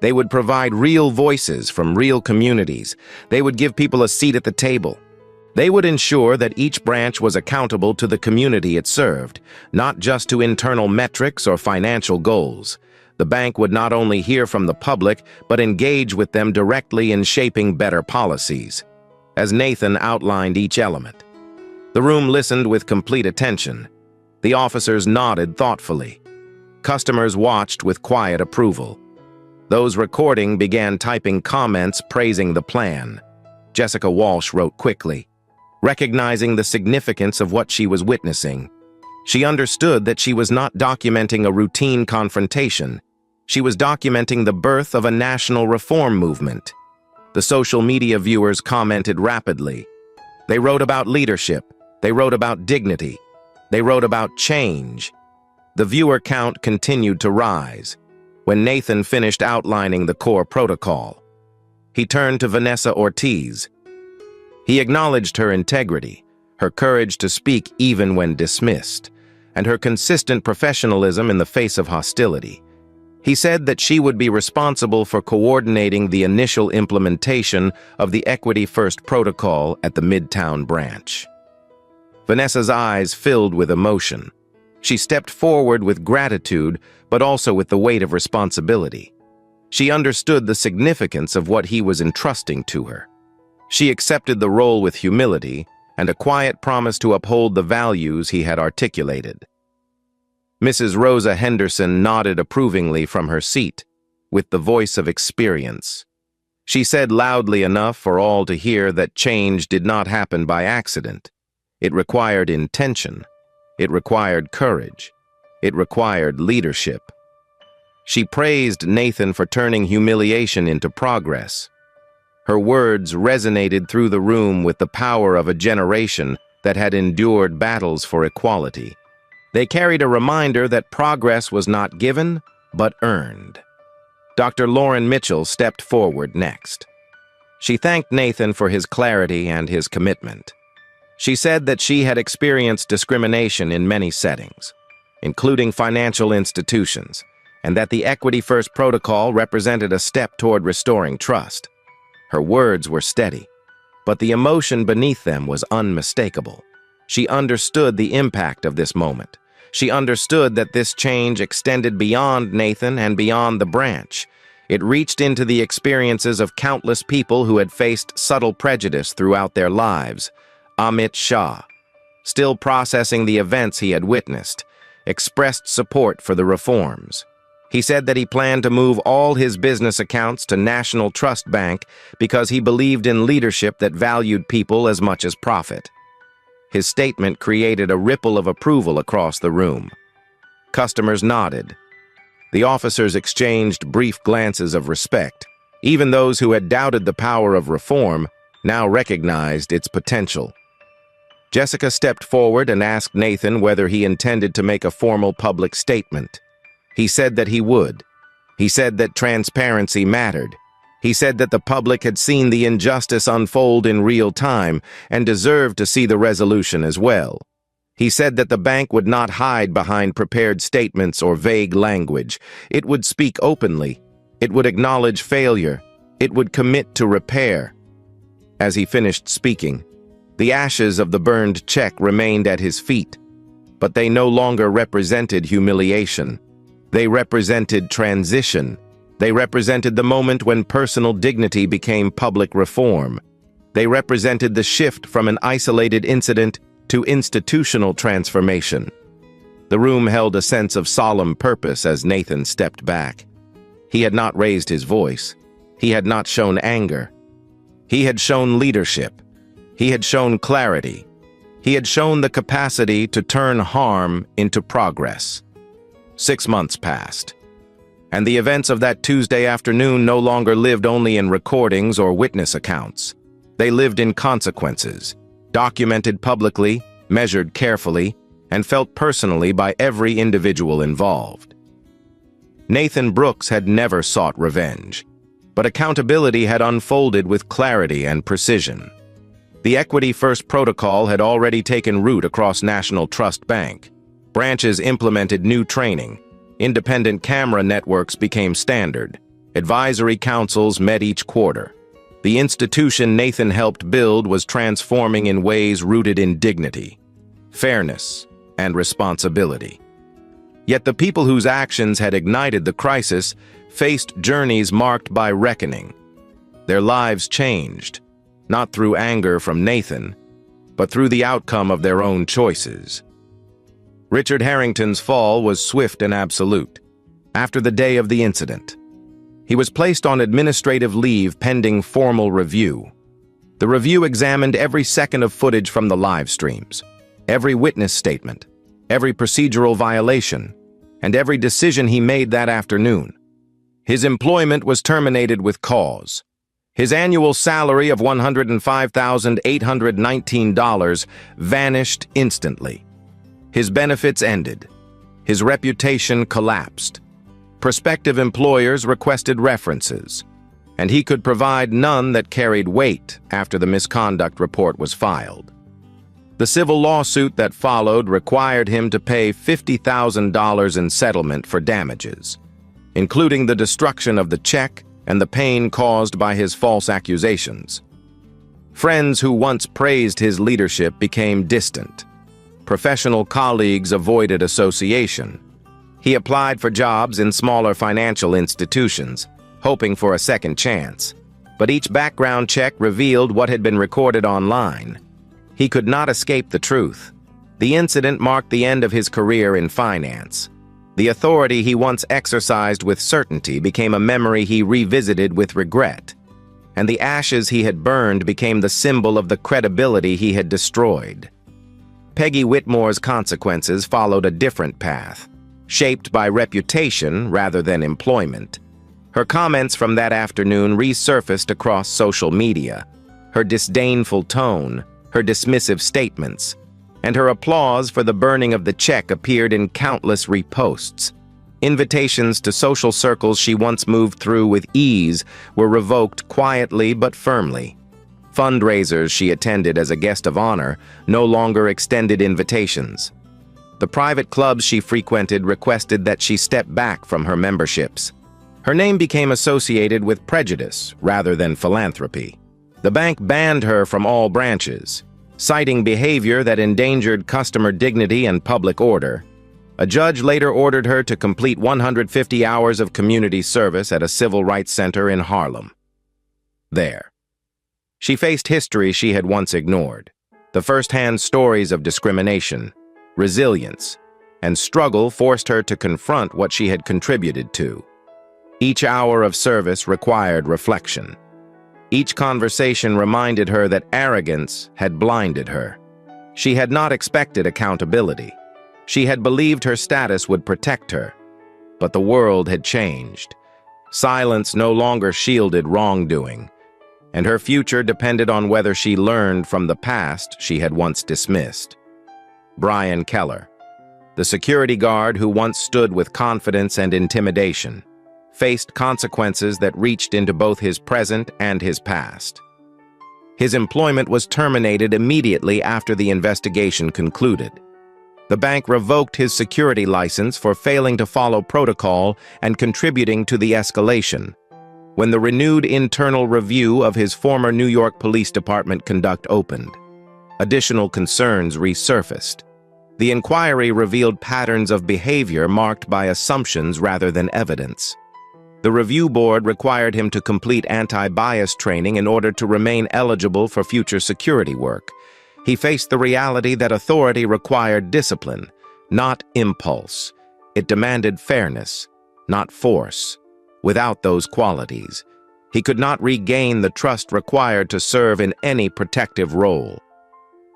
They would provide real voices from real communities. They would give people a seat at the table. They would ensure that each branch was accountable to the community it served, not just to internal metrics or financial goals. The bank would not only hear from the public, but engage with them directly in shaping better policies. As Nathan outlined each element, the room listened with complete attention. The officers nodded thoughtfully. Customers watched with quiet approval. Those recording began typing comments praising the plan. Jessica Walsh wrote quickly, recognizing the significance of what she was witnessing. She understood that she was not documenting a routine confrontation. She was documenting the birth of a national reform movement. The social media viewers commented rapidly. They wrote about leadership. They wrote about dignity. They wrote about change. The viewer count continued to rise. When Nathan finished outlining the core protocol, he turned to Vanessa Ortiz. He acknowledged her integrity, her courage to speak even when dismissed, and her consistent professionalism in the face of hostility. He said that she would be responsible for coordinating the initial implementation of the Equity First Protocol at the Midtown branch. Vanessa's eyes filled with emotion. She stepped forward with gratitude, but also with the weight of responsibility. She understood the significance of what he was entrusting to her. She accepted the role with humility and a quiet promise to uphold the values he had articulated. Mrs. Rosa Henderson nodded approvingly from her seat, with the voice of experience. She said loudly enough for all to hear that change did not happen by accident. It required intention. It required courage. It required leadership. She praised Nathan for turning humiliation into progress. Her words resonated through the room with the power of a generation that had endured battles for equality. They carried a reminder that progress was not given, but earned. Dr. Lauren Mitchell stepped forward next. She thanked Nathan for his clarity and his commitment. She said that she had experienced discrimination in many settings, including financial institutions, and that the Equity First Protocol represented a step toward restoring trust. Her words were steady, but the emotion beneath them was unmistakable. She understood the impact of this moment. She understood that this change extended beyond Nathan and beyond the branch. It reached into the experiences of countless people who had faced subtle prejudice throughout their lives. Amit Shah, still processing the events he had witnessed, expressed support for the reforms. He said that he planned to move all his business accounts to National Trust Bank because he believed in leadership that valued people as much as profit. His statement created a ripple of approval across the room. Customers nodded. The officers exchanged brief glances of respect. Even those who had doubted the power of reform now recognized its potential. Jessica stepped forward and asked Nathan whether he intended to make a formal public statement. He said that he would. He said that transparency mattered. He said that the public had seen the injustice unfold in real time and deserved to see the resolution as well. He said that the bank would not hide behind prepared statements or vague language. It would speak openly. It would acknowledge failure. It would commit to repair. As he finished speaking, the ashes of the burned check remained at his feet, but they no longer represented humiliation. They represented transition. They represented the moment when personal dignity became public reform. They represented the shift from an isolated incident to institutional transformation. The room held a sense of solemn purpose as Nathan stepped back. He had not raised his voice. He had not shown anger. He had shown leadership. He had shown clarity. He had shown the capacity to turn harm into progress. 6 months passed, and the events of that Tuesday afternoon no longer lived only in recordings or witness accounts. They lived in consequences, documented publicly, measured carefully, and felt personally by every individual involved. Nathan Brooks had never sought revenge, but accountability had unfolded with clarity and precision. The Equity First Protocol had already taken root across National Trust Bank. Branches implemented new training. Independent camera networks became standard. Advisory councils met each quarter. The institution Nathan helped build was transforming in ways rooted in dignity, fairness, and responsibility. Yet the people whose actions had ignited the crisis faced journeys marked by reckoning. Their lives changed, not through anger from Nathan, but through the outcome of their own choices. Richard Harrington's fall was swift and absolute. After the day of the incident, he was placed on administrative leave pending formal review. The review examined every second of footage from the live streams, every witness statement, every procedural violation, and every decision he made that afternoon. His employment was terminated with cause. His annual salary of $105,819 vanished instantly. His benefits ended. His reputation collapsed. Prospective employers requested references, and he could provide none that carried weight after the misconduct report was filed. The civil lawsuit that followed required him to pay $50,000 in settlement for damages, including the destruction of the check and the pain caused by his false accusations. Friends who once praised his leadership became distant. Professional colleagues avoided association. He applied for jobs in smaller financial institutions, hoping for a second chance. But each background check revealed what had been recorded online. He could not escape the truth. The incident marked the end of his career in finance. The authority he once exercised with certainty became a memory he revisited with regret, and the ashes he had burned became the symbol of the credibility he had destroyed. Peggy Whitmore's consequences followed a different path, shaped by reputation rather than employment. Her comments from that afternoon resurfaced across social media, her disdainful tone, her dismissive statements, and her applause for the burning of the check appeared in countless reposts. Invitations to social circles she once moved through with ease were revoked quietly but firmly. Fundraisers she attended as a guest of honor no longer extended invitations. The private clubs she frequented requested that she step back from her memberships. Her name became associated with prejudice rather than philanthropy. The bank banned her from all branches, citing behavior that endangered customer dignity and public order. A judge later ordered her to complete 150 hours of community service at a civil rights center in Harlem. There, she faced history she had once ignored, the first-hand stories of discrimination, resilience, and struggle forced her to confront what she had contributed to. Each hour of service required reflection. Each conversation reminded her that arrogance had blinded her. She had not expected accountability. She had believed her status would protect her. But the world had changed. Silence no longer shielded wrongdoing, and her future depended on whether she learned from the past she had once dismissed. Brian Keller, the security guard who once stood with confidence and intimidation, faced consequences that reached into both his present and his past. His employment was terminated immediately after the investigation concluded. The bank revoked his security license for failing to follow protocol and contributing to the escalation. When the renewed internal review of his former New York Police Department conduct opened, additional concerns resurfaced. The inquiry revealed patterns of behavior marked by assumptions rather than evidence. The review board required him to complete anti-bias training in order to remain eligible for future security work. He faced the reality that authority required discipline, not impulse. It demanded fairness, not force. Without those qualities, he could not regain the trust required to serve in any protective role.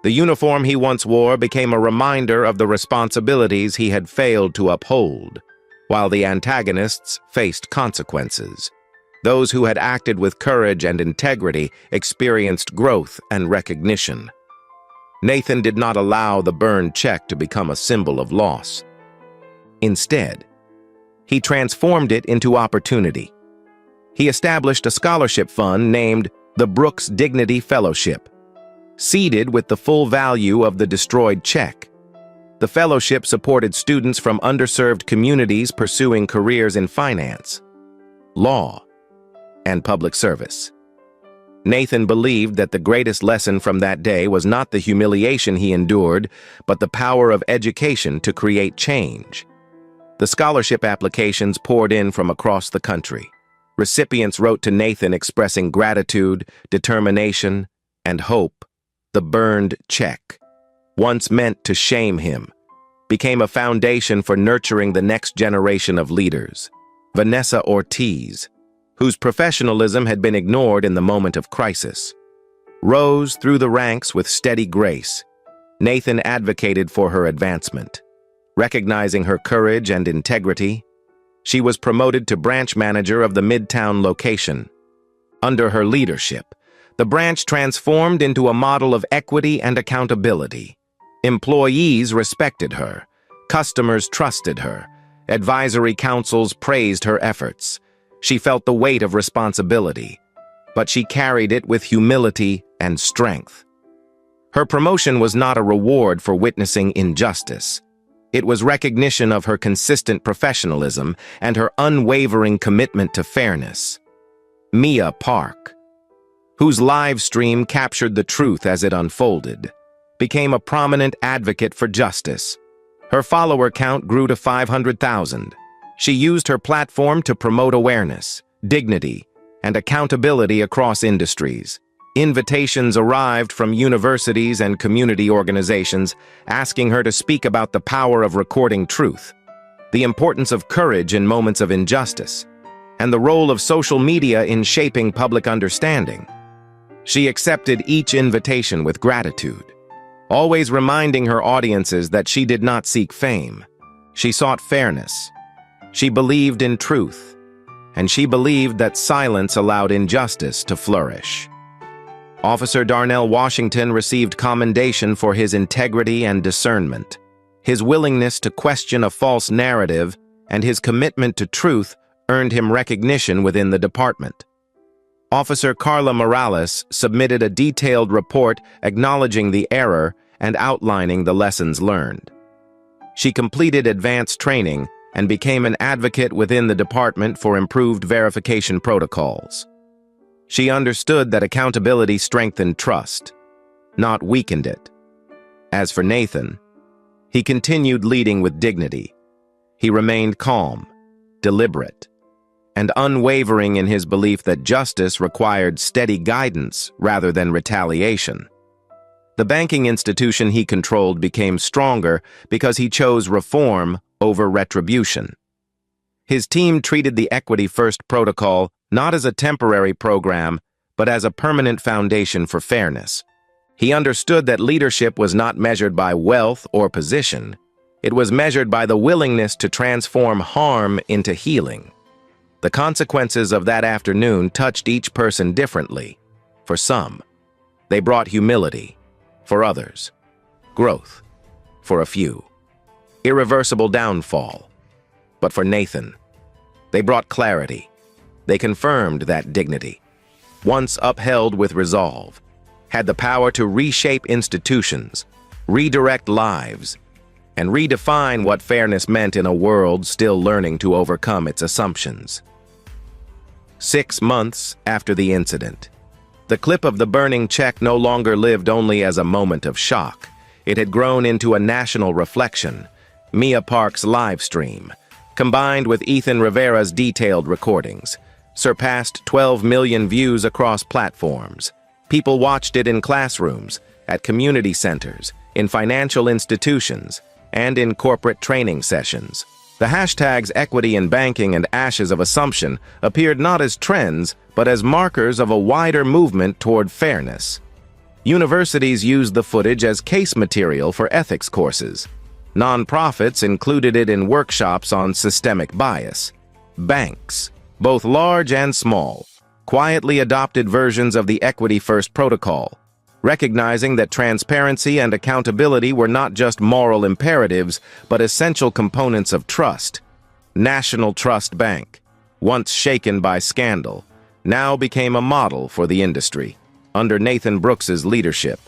The uniform he once wore became a reminder of the responsibilities he had failed to uphold, while the antagonists faced consequences. Those who had acted with courage and integrity experienced growth and recognition. Nathan did not allow the burned check to become a symbol of loss. Instead, he transformed it into opportunity. He established a scholarship fund named the Brooks Dignity Fellowship, seeded with the full value of the destroyed check. The fellowship supported students from underserved communities pursuing careers in finance, law, and public service. Nathan believed that the greatest lesson from that day was not the humiliation he endured, but the power of education to create change. The scholarship applications poured in from across the country. Recipients wrote to Nathan expressing gratitude, determination, and hope. The burned check, once meant to shame him, became a foundation for nurturing the next generation of leaders. Vanessa Ortiz, whose professionalism had been ignored in the moment of crisis, rose through the ranks with steady grace. Nathan advocated for her advancement. Recognizing her courage and integrity, she was promoted to branch manager of the Midtown location. Under her leadership, the branch transformed into a model of equity and accountability. Employees respected her, customers trusted her, advisory councils praised her efforts. She felt the weight of responsibility, but she carried it with humility and strength. Her promotion was not a reward for witnessing injustice. It was recognition of her consistent professionalism and her unwavering commitment to fairness. Mia Park, whose live stream captured the truth as it unfolded, became a prominent advocate for justice. Her follower count grew to 500,000. She used her platform to promote awareness, dignity, and accountability across industries. Invitations arrived from universities and community organizations asking her to speak about the power of recording truth, the importance of courage in moments of injustice, and the role of social media in shaping public understanding. She accepted each invitation with gratitude, always reminding her audiences that she did not seek fame. She sought fairness. She believed in truth, and she believed that silence allowed injustice to flourish. Officer Darnell Washington received commendation for his integrity and discernment. His willingness to question a false narrative and his commitment to truth earned him recognition within the department. Officer Carla Morales submitted a detailed report acknowledging the error and outlining the lessons learned. She completed advanced training and became an advocate within the department for improved verification protocols. She understood that accountability strengthened trust, not weakened it. As for Nathan, he continued leading with dignity. He remained calm, deliberate, and unwavering in his belief that justice required steady guidance rather than retaliation. The banking institution he controlled became stronger because he chose reform over retribution. His team treated the Equity First protocol not as a temporary program, but as a permanent foundation for fairness. He understood that leadership was not measured by wealth or position. It was measured by the willingness to transform harm into healing. The consequences of that afternoon touched each person differently. For some, they brought humility. For others, growth. For a few, irreversible downfall. But for Nathan, they brought clarity. They confirmed that dignity, once upheld with resolve, had the power to reshape institutions, redirect lives, and redefine what fairness meant in a world still learning to overcome its assumptions. 6 months after the incident, the clip of the burning check no longer lived only as a moment of shock. It had grown into a national reflection. Mia Park's live stream, combined with Ethan Rivera's detailed recordings, surpassed 12 million views across platforms. People watched it in classrooms, at community centers, in financial institutions, and in corporate training sessions. The hashtags equity in banking and ashes of assumption appeared not as trends, but as markers of a wider movement toward fairness. Universities used the footage as case material for ethics courses. Nonprofits included it in workshops on systemic bias. Banks, both large and small, quietly adopted versions of the Equity First protocol, recognizing that transparency and accountability were not just moral imperatives, but essential components of trust. National Trust Bank, once shaken by scandal, now became a model for the industry. Under Nathan Brooks's leadership,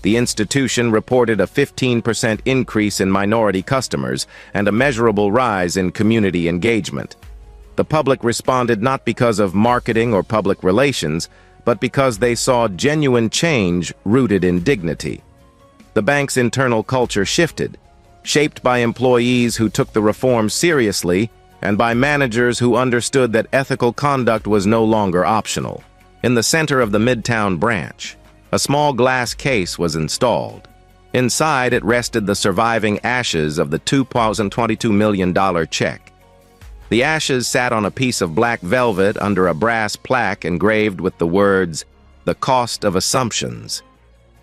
the institution reported a 15% increase in minority customers and a measurable rise in community engagement. The public responded not because of marketing or public relations, but because they saw genuine change rooted in dignity. The bank's internal culture shifted, shaped by employees who took the reform seriously and by managers who understood that ethical conduct was no longer optional. In the center of the Midtown branch, a small glass case was installed. Inside, it rested the surviving ashes of the $2.22 million check. The ashes sat on a piece of black velvet under a brass plaque engraved with the words, "The Cost of Assumptions."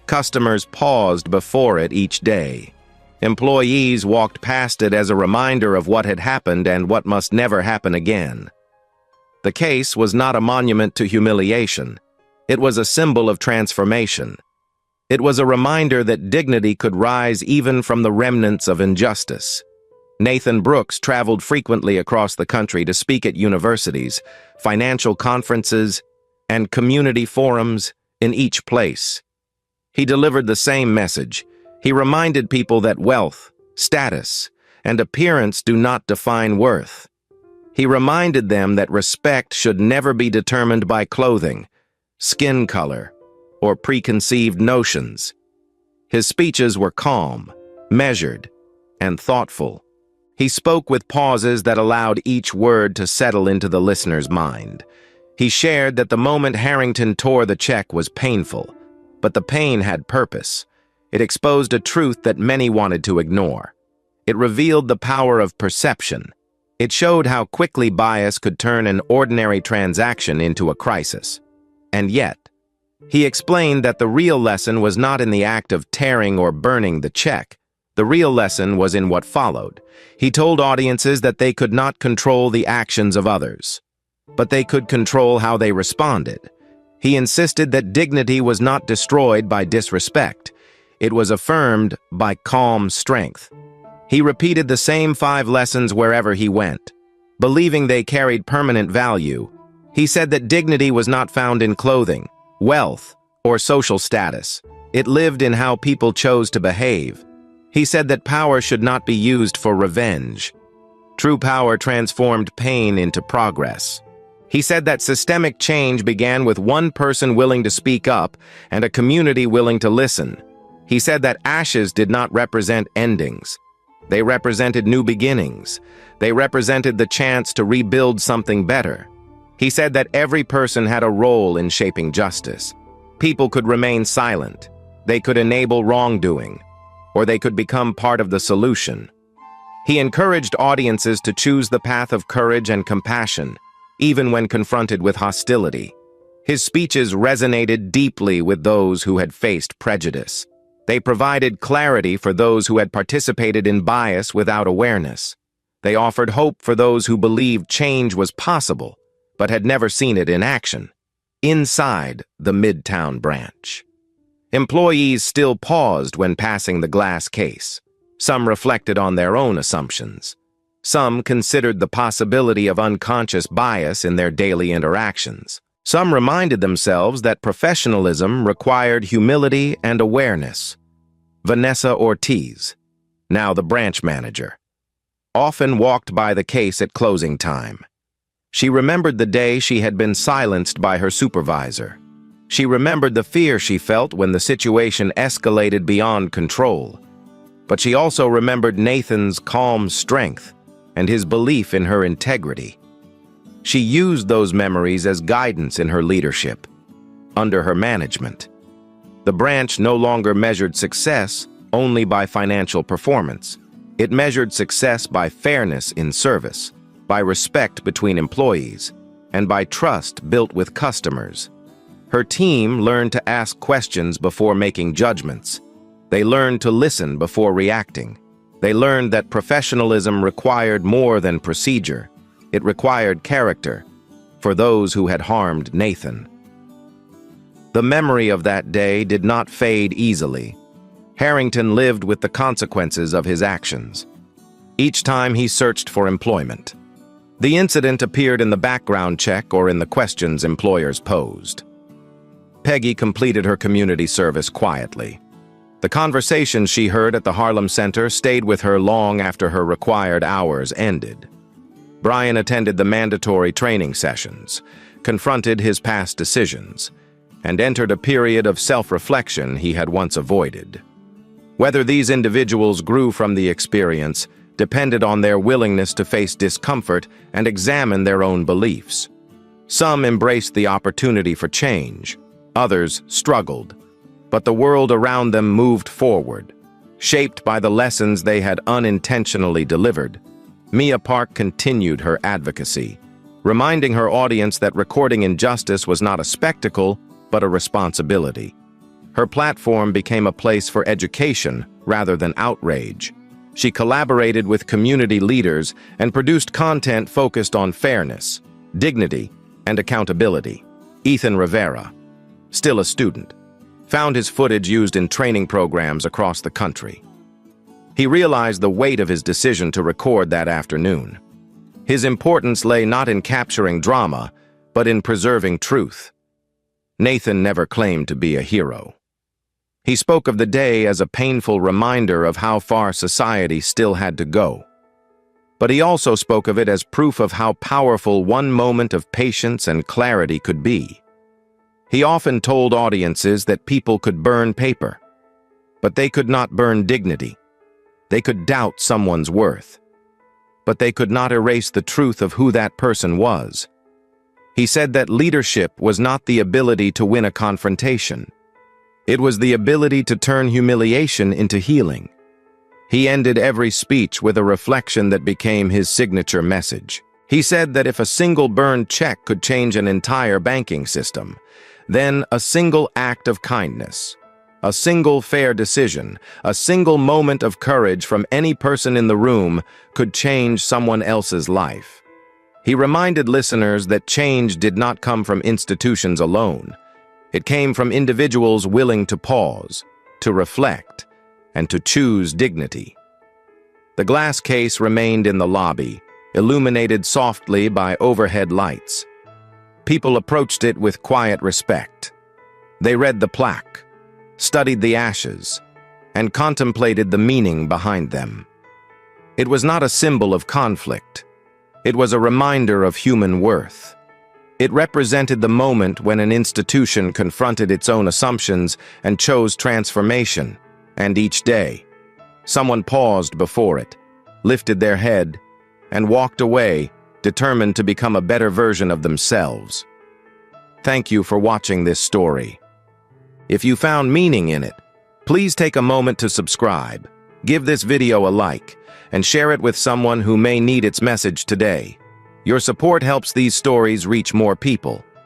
Customers paused before it each day. Employees walked past it as a reminder of what had happened and what must never happen again. The case was not a monument to humiliation. It was a symbol of transformation. It was a reminder that dignity could rise even from the remnants of injustice. Nathan Brooks traveled frequently across the country to speak at universities, financial conferences, and community forums. In each place, He delivered the same message. He reminded people that wealth, status, and appearance do not define worth. He reminded them that respect should never be determined by clothing, skin color, or preconceived notions. His speeches were calm, measured, and thoughtful. He spoke with pauses that allowed each word to settle into the listener's mind. He shared that the moment Harrington tore the check was painful, but the pain had purpose. It exposed a truth that many wanted to ignore. It revealed the power of perception. It showed how quickly bias could turn an ordinary transaction into a crisis. And yet, he explained that the real lesson was not in the act of tearing or burning the check. The real lesson was in what followed. He told audiences that they could not control the actions of others, but they could control how they responded. He insisted that dignity was not destroyed by disrespect. It was affirmed by calm strength. He repeated the same 5 lessons wherever he went, believing they carried permanent value. He said that dignity was not found in clothing, wealth, or social status. It lived in how people chose to behave. He said that power should not be used for revenge. True power transformed pain into progress. He said that systemic change began with one person willing to speak up and a community willing to listen. He said that ashes did not represent endings. They represented new beginnings. They represented the chance to rebuild something better. He said that every person had a role in shaping justice. People could remain silent. They could enable wrongdoing, or they could become part of the solution. He encouraged audiences to choose the path of courage and compassion, even when confronted with hostility. His speeches resonated deeply with those who had faced prejudice. They provided clarity for those who had participated in bias without awareness. They offered hope for those who believed change was possible, but had never seen it in action. Inside the Midtown branch, employees still paused when passing the glass case. Some reflected on their own assumptions. Some considered the possibility of unconscious bias in their daily interactions. Some reminded themselves that professionalism required humility and awareness. Vanessa Ortiz, now the branch manager, often walked by the case at closing time. She remembered the day she had been silenced by her supervisor. She remembered the fear she felt when the situation escalated beyond control. But she also remembered Nathan's calm strength and his belief in her integrity. She used those memories as guidance in her leadership. Under her management, the branch no longer measured success only by financial performance. It measured success by fairness in service, by respect between employees, and by trust built with customers. Her team learned to ask questions before making judgments. They learned to listen before reacting. They learned that professionalism required more than procedure. It required character for those who had harmed Nathan. The memory of that day did not fade easily. Harrington lived with the consequences of his actions. Each time he searched for employment, the incident appeared in the background check or in the questions employers posed. Peggy completed her community service quietly. The conversations she heard at the Harlem Center stayed with her long after her required hours ended. Brian attended the mandatory training sessions, confronted his past decisions, and entered a period of self-reflection he had once avoided. Whether these individuals grew from the experience depended on their willingness to face discomfort and examine their own beliefs. Some embraced the opportunity for change, others struggled, but the world around them moved forward, shaped by the lessons they had unintentionally delivered. Mia Park continued her advocacy, reminding her audience that recording injustice was not a spectacle, but a responsibility. Her platform became a place for education rather than outrage. She collaborated with community leaders and produced content focused on fairness, dignity, and accountability. Ethan Rivera, still a student, found his footage used in training programs across the country. He realized the weight of his decision to record that afternoon. His importance lay not in capturing drama, but in preserving truth. Nathan never claimed to be a hero. He spoke of the day as a painful reminder of how far society still had to go. But he also spoke of it as proof of how powerful one moment of patience and clarity could be. He often told audiences that people could burn paper, but they could not burn dignity. They could doubt someone's worth, but they could not erase the truth of who that person was. He said that leadership was not the ability to win a confrontation. It was the ability to turn humiliation into healing. He ended every speech with a reflection that became his signature message. He said that if a single burned check could change an entire banking system, then a single act of kindness, a single fair decision, a single moment of courage from any person in the room could change someone else's life. He reminded listeners that change did not come from institutions alone. It came from individuals willing to pause, to reflect, and to choose dignity. The glass case remained in the lobby, illuminated softly by overhead lights. People approached it with quiet respect. They read the plaque, studied the ashes, and contemplated the meaning behind them. It was not a symbol of conflict. It was a reminder of human worth. It represented the moment when an institution confronted its own assumptions and chose transformation, and each day, someone paused before it, lifted their head, and walked away, determined to become a better version of themselves. Thank you for watching this story. If you found meaning in it, please take a moment to subscribe, give this video a like, and share it with someone who may need its message today. Your support helps these stories reach more people.